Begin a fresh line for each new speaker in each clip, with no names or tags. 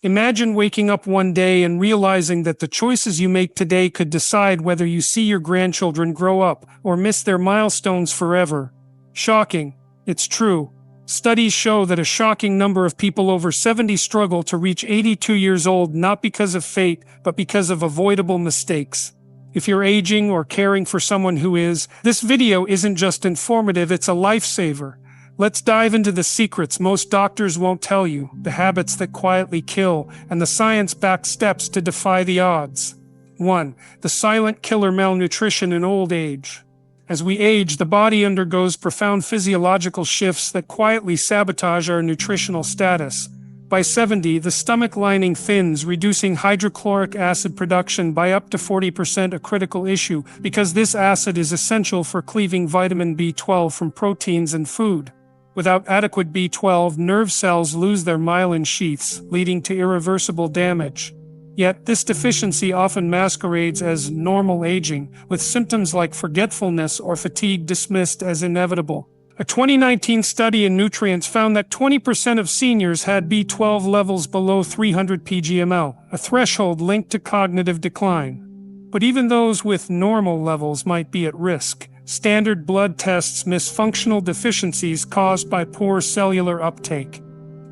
Imagine waking up one day and realizing that the choices you make today could decide whether you see your grandchildren grow up or miss their milestones forever. Shocking. It's true. Studies show that a shocking number of people over 70 struggle to reach 82 years old not because of fate, but because of avoidable mistakes. If you're aging or caring for someone who is, this video isn't just informative, it's a lifesaver. Let's dive into the secrets most doctors won't tell you, the habits that quietly kill, and the science-backed steps to defy the odds. 1. The silent killer: malnutrition in old age. As we age, the body undergoes profound physiological shifts that quietly sabotage our nutritional status. By 70, the stomach lining thins, reducing hydrochloric acid production by up to 40%, a critical issue because this acid is essential for cleaving vitamin B12 from proteins and food. Without adequate B12, nerve cells lose their myelin sheaths, leading to irreversible damage. Yet, this deficiency often masquerades as normal aging, with symptoms like forgetfulness or fatigue dismissed as inevitable. A 2019 study in Nutrients found that 20% of seniors had B12 levels below 300 pgml, a threshold linked to cognitive decline. But even those with normal levels might be at risk. Standard blood tests miss functional deficiencies caused by poor cellular uptake.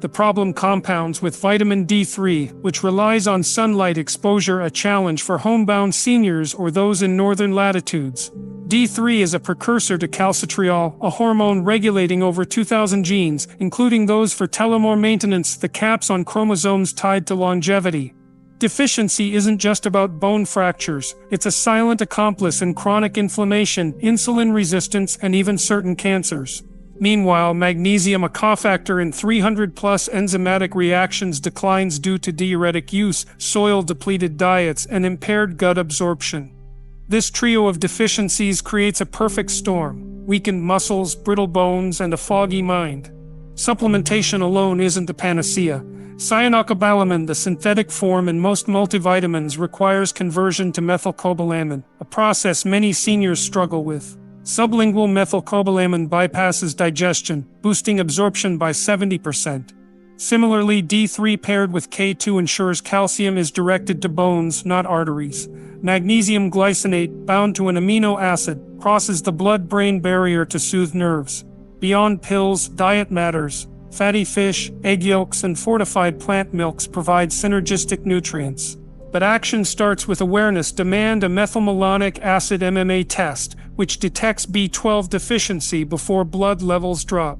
The problem compounds with vitamin D3, which relies on sunlight exposure, a challenge for homebound seniors or those in northern latitudes. D3 is a precursor to calcitriol, a hormone regulating over 2,000 genes, including those for telomere maintenance, the caps on chromosomes tied to longevity. Deficiency isn't just about bone fractures, it's a silent accomplice in chronic inflammation, insulin resistance, and even certain cancers. Meanwhile, magnesium, a cofactor in 300+ enzymatic reactions, declines due to diuretic use, soil-depleted diets, and impaired gut absorption. This trio of deficiencies creates a perfect storm: weakened muscles, brittle bones, and a foggy mind. Supplementation alone isn't the panacea. Cyanocobalamin, the synthetic form in most multivitamins, requires conversion to methylcobalamin, a process many seniors struggle with. Sublingual methylcobalamin bypasses digestion, boosting absorption by 70%. Similarly, D3 paired with K2 ensures calcium is directed to bones, not arteries. Magnesium glycinate, bound to an amino acid, crosses the blood-brain barrier to soothe nerves. Beyond pills, diet matters. Fatty fish, egg yolks, and fortified plant milks provide synergistic nutrients. But action starts with awareness. Demand a methylmalonic acid MMA test, which detects B12 deficiency before blood levels drop.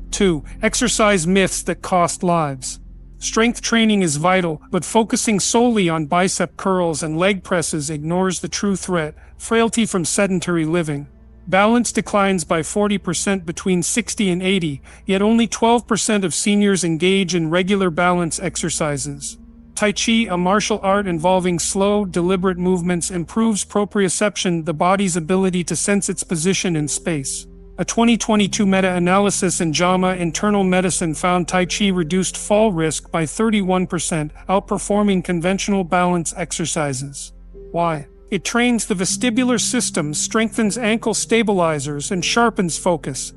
2. Exercise myths that cost lives. Strength training is vital, but focusing solely on bicep curls and leg presses ignores the true threat: frailty from sedentary living. Balance declines by 40% between 60 and 80, yet only 12% of seniors engage in regular balance exercises. Tai Chi, a martial art involving slow, deliberate movements, improves proprioception, the body's ability to sense its position in space. A 2022 meta-analysis in JAMA Internal Medicine found Tai Chi reduced fall risk by 31%, outperforming conventional balance exercises. Why? It trains the vestibular system, strengthens ankle stabilizers, and sharpens focus.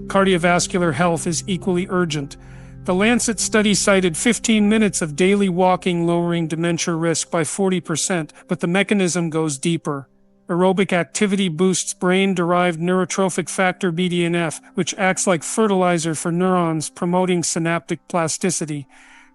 Cardiovascular health is equally urgent. The Lancet study cited 15 minutes of daily walking lowering dementia risk by 40%, but the mechanism goes deeper. Aerobic activity boosts brain-derived neurotrophic factor BDNF, which acts like fertilizer for neurons, promoting synaptic plasticity.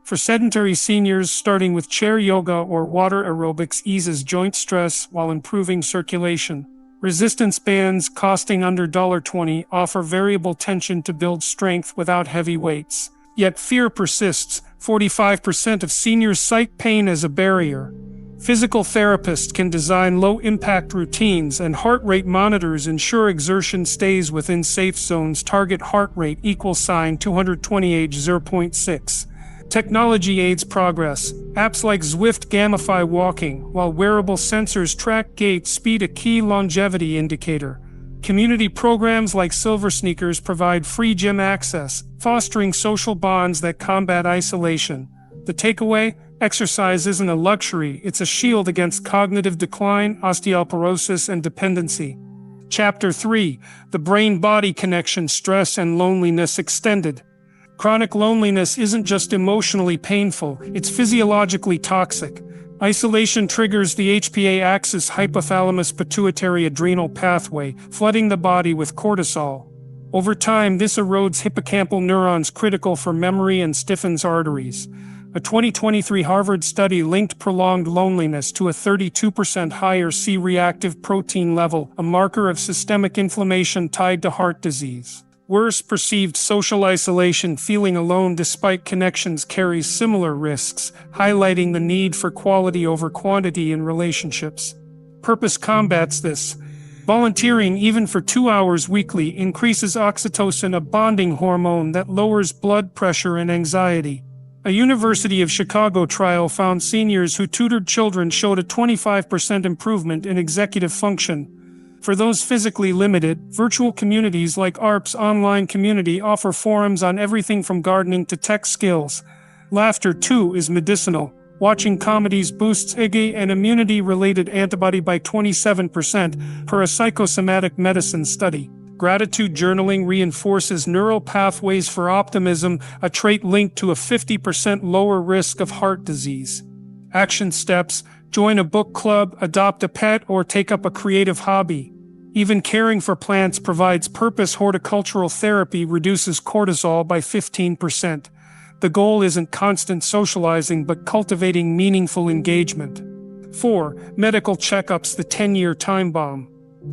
For sedentary seniors, starting with chair yoga or water aerobics eases joint stress while improving circulation. Resistance bands, costing under $20, offer variable tension to build strength without heavy weights. Yet fear persists. 45% of seniors cite pain as a barrier. Physical therapists can design low-impact routines, and heart rate monitors ensure exertion stays within safe zones. Target heart rate =220h 0.6. Technology aids progress. Apps like Zwift gamify walking, while wearable sensors track gait speed, a key longevity indicator. Community programs like Silver Sneakers provide free gym access, fostering social bonds that combat isolation. The takeaway? Exercise isn't a luxury, it's a shield against cognitive decline, osteoporosis, and dependency. Chapter 3: The Brain-Body Connection, Stress and Loneliness Extended. Chronic loneliness isn't just emotionally painful, it's physiologically toxic. Isolation triggers the HPA axis hypothalamus pituitary adrenal pathway, flooding the body with cortisol. Over time, this erodes hippocampal neurons critical for memory and stiffens arteries. A 2023 Harvard study linked prolonged loneliness to a 32% higher C-reactive protein level, a marker of systemic inflammation tied to heart disease. Worse, perceived social isolation, feeling alone despite connections, carries similar risks, highlighting the need for quality over quantity in relationships. Purpose combats this. Volunteering, even for 2 hours weekly, increases oxytocin, a bonding hormone that lowers blood pressure and anxiety. A University of Chicago trial found seniors who tutored children showed a 25% improvement in executive function. For those physically limited, virtual communities like ARP's online community offer forums on everything from gardening to tech skills. Laughter, too, is medicinal. Watching comedies boosts IgE and immunity-related antibody by 27%, per a psychosomatic medicine study. Gratitude journaling reinforces neural pathways for optimism, a trait linked to a 50% lower risk of heart disease. Action steps: join a book club, adopt a pet, or take up a creative hobby. Even caring for plants provides purpose. Horticultural therapy reduces cortisol by 15%. The goal isn't constant socializing but cultivating meaningful engagement. 4. Medical checkups, the 10-year time bomb.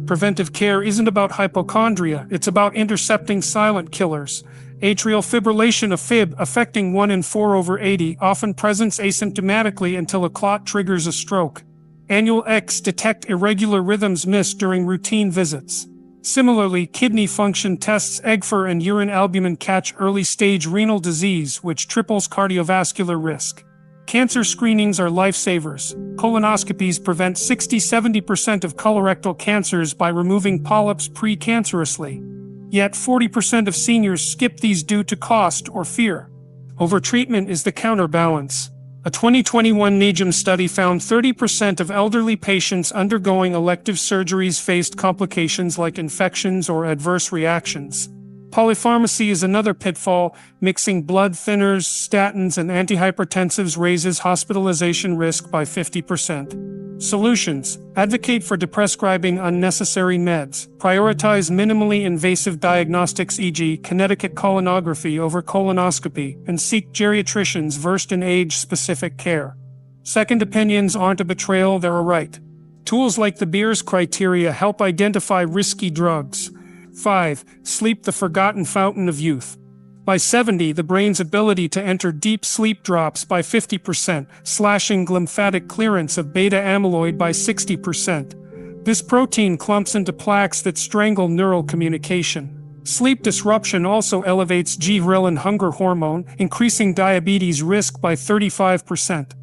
Preventive care isn't about hypochondria, it's about intercepting silent killers. Atrial fibrillation, a fib affecting 1 in 4 over 80, often presents asymptomatically until a clot triggers a stroke. Annual EKGs detect irregular rhythms missed during routine visits. Similarly, kidney function tests, EGFR and urine albumin, catch early-stage renal disease, which triples cardiovascular risk. Cancer screenings are lifesavers. Colonoscopies prevent 60–70% of colorectal cancers by removing polyps precancerously. Yet 40% of seniors skip these due to cost or fear. Overtreatment is the counterbalance. A 2021 NEJM study found 30% of elderly patients undergoing elective surgeries faced complications like infections or adverse reactions. Polypharmacy is another pitfall. Mixing blood thinners, statins, and antihypertensives raises hospitalization risk by 50%. Solutions: advocate for deprescribing unnecessary meds. Prioritize minimally invasive diagnostics, e.g., Connecticut colonography over colonoscopy, and seek geriatricians versed in age-specific care. Second opinions aren't a betrayal, they're a right. Tools like the Beers criteria help identify risky drugs. 5. Sleep, the forgotten fountain of youth. By 70, the brain's ability to enter deep sleep drops by 50%, slashing glymphatic clearance of beta amyloid by 60%. This protein clumps into plaques that strangle neural communication. Sleep disruption also elevates ghrelin, hunger hormone, increasing diabetes risk by 35%.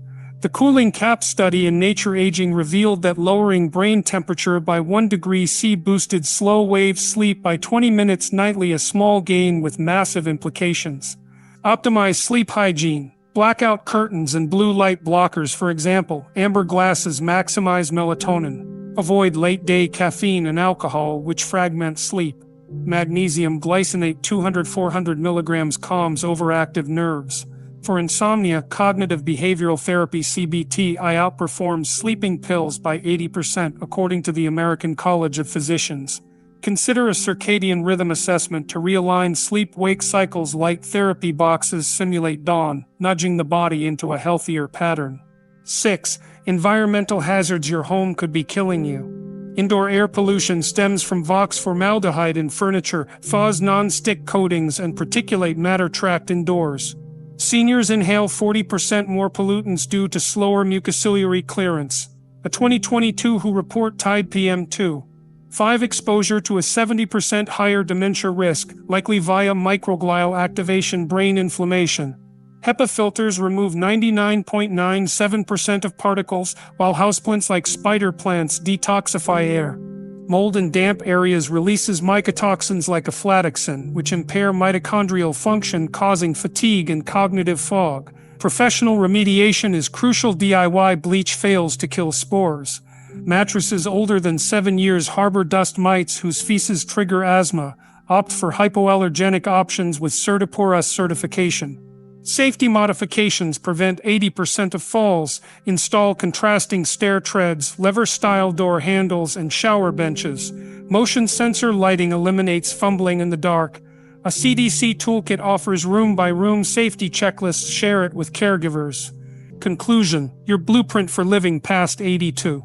The cooling cap study in Nature Aging revealed that lowering brain temperature by 1 degree C boosted slow-wave sleep by 20 minutes nightly, a small gain with massive implications. Optimize sleep hygiene. Blackout curtains and blue light blockers, for example. Amber glasses maximize melatonin. Avoid late-day caffeine and alcohol, which fragment sleep. Magnesium glycinate 200–400 mg calms overactive nerves. For insomnia, cognitive behavioral therapy (CBT) outperforms sleeping pills by 80%, according to the American College of Physicians. Consider a circadian rhythm assessment to realign sleep-wake cycles. Light therapy boxes simulate dawn, nudging the body into a healthier pattern. 6. Environmental hazards, your home could be killing you. Indoor air pollution stems from VOX formaldehyde in furniture, FOS non-stick coatings, and particulate matter trapped indoors. Seniors inhale 40% more pollutants due to slower mucociliary clearance. A 2022 WHO report tied PM2.5 exposure to a 70% higher dementia risk, likely via microglial activation, brain inflammation. HEPA filters remove 99.97% of particles, while houseplants like spider plants detoxify air. Mold in damp areas releases mycotoxins like aflatoxin, which impair mitochondrial function, causing fatigue and cognitive fog. Professional remediation is crucial. DIY bleach fails to kill spores. Mattresses older than 7 years harbor dust mites whose feces trigger asthma. Opt for hypoallergenic options with Certiporous certification. Safety modifications prevent 80% of falls. Install contrasting stair treads, lever-style door handles, and shower benches. Motion sensor lighting eliminates fumbling in the dark. A CDC toolkit offers room-by-room safety checklists. Share it with caregivers. Conclusion: your blueprint for living past 82.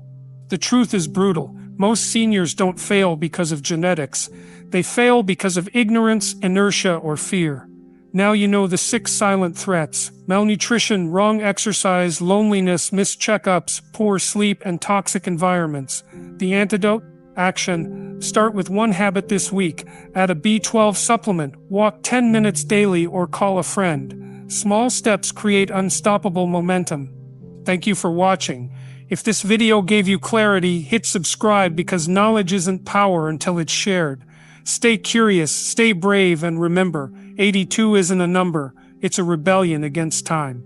The truth is brutal. Most seniors don't fail because of genetics. They fail because of ignorance, inertia, or fear. Now you know the 6 silent threats: malnutrition, wrong exercise, loneliness, missed checkups, poor sleep, and toxic environments. The antidote? Action. Start with one habit this week. Add a B12 supplement, walk 10 minutes daily, or call a friend. Small steps create unstoppable momentum. Thank you for watching. If this video gave you clarity, hit subscribe because knowledge isn't power until it's shared. Stay curious, stay brave, and remember, 82 isn't a number, it's a rebellion against time.